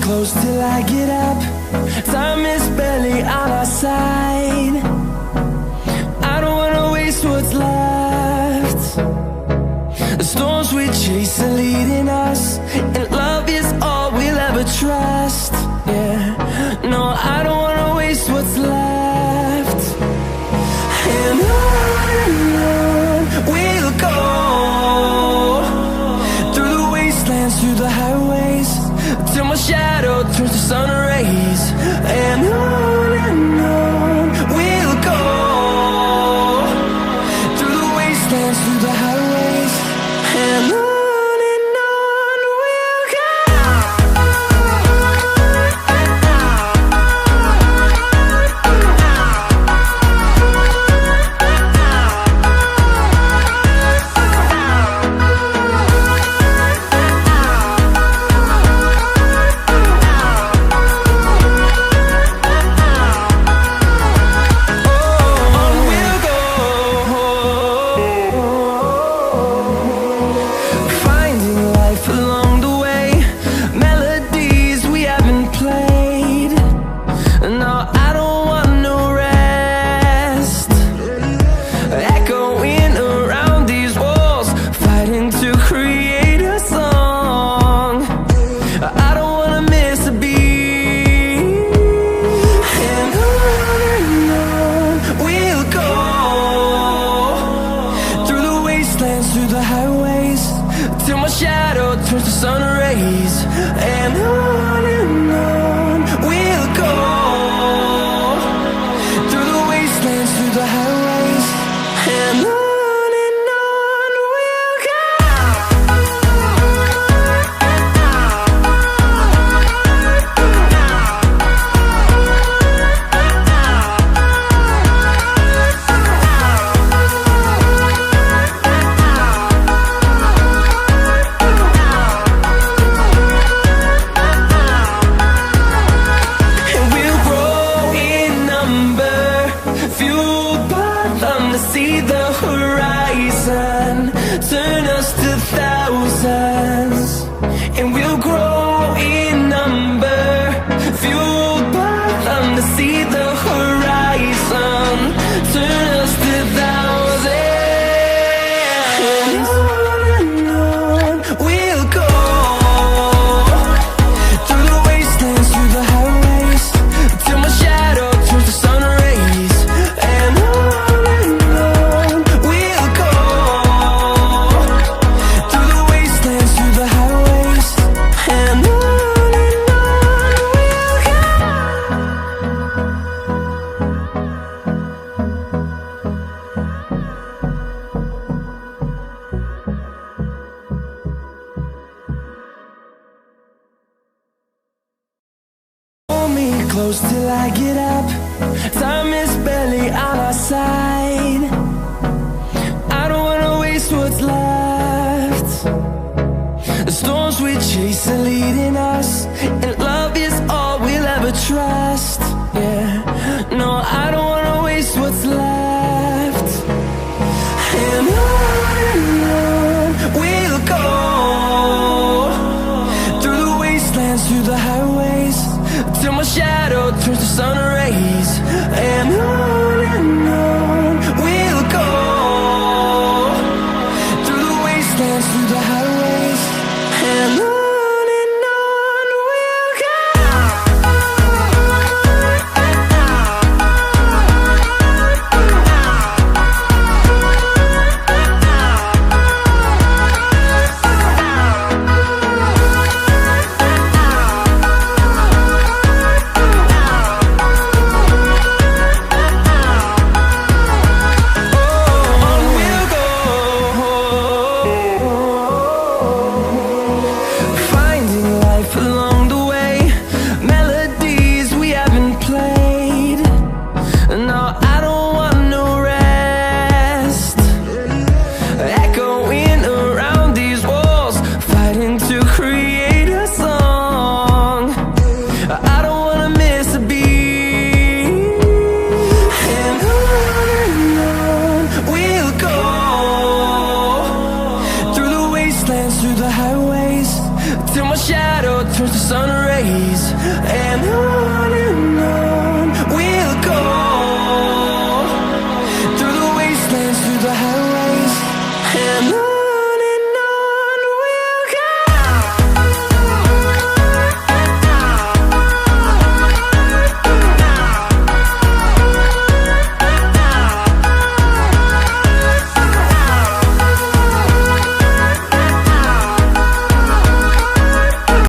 close till I get up. Time is barely on our side. I don't wanna waste what's left. The storms we chase are leading us, and love is all we'll ever trust. Yeah, no, I don't wanna waste what's left. And on we'll go, through the wastelands, through the highways, till my shadow turns to sun rays. And on we'll go, through the wastelands, through the highways, and on we'll go. Through the highways, till my shadow turns to sun rays. And on we'll go, through the wastelands, through the highways, and on we'll go. See the horizon turn us to thousands, and we'll grow in number, fueled by them. To see the horizon turn us to thousands, and on we'll go, through the wastelands, through the highways, till my shadow turns to sun rays. And close till I get up. Time is barely on our side. I don't wanna waste what's left. The storms we chase are leading us, and love is all we'll ever trust. Yeah, no, I don't wanna waste what's left. And on we'll go, through the wastelands, through the highways, till my shadow turns to sun rays. And on we'll go, through the wastelands, through the highways, and on we'll go. days, and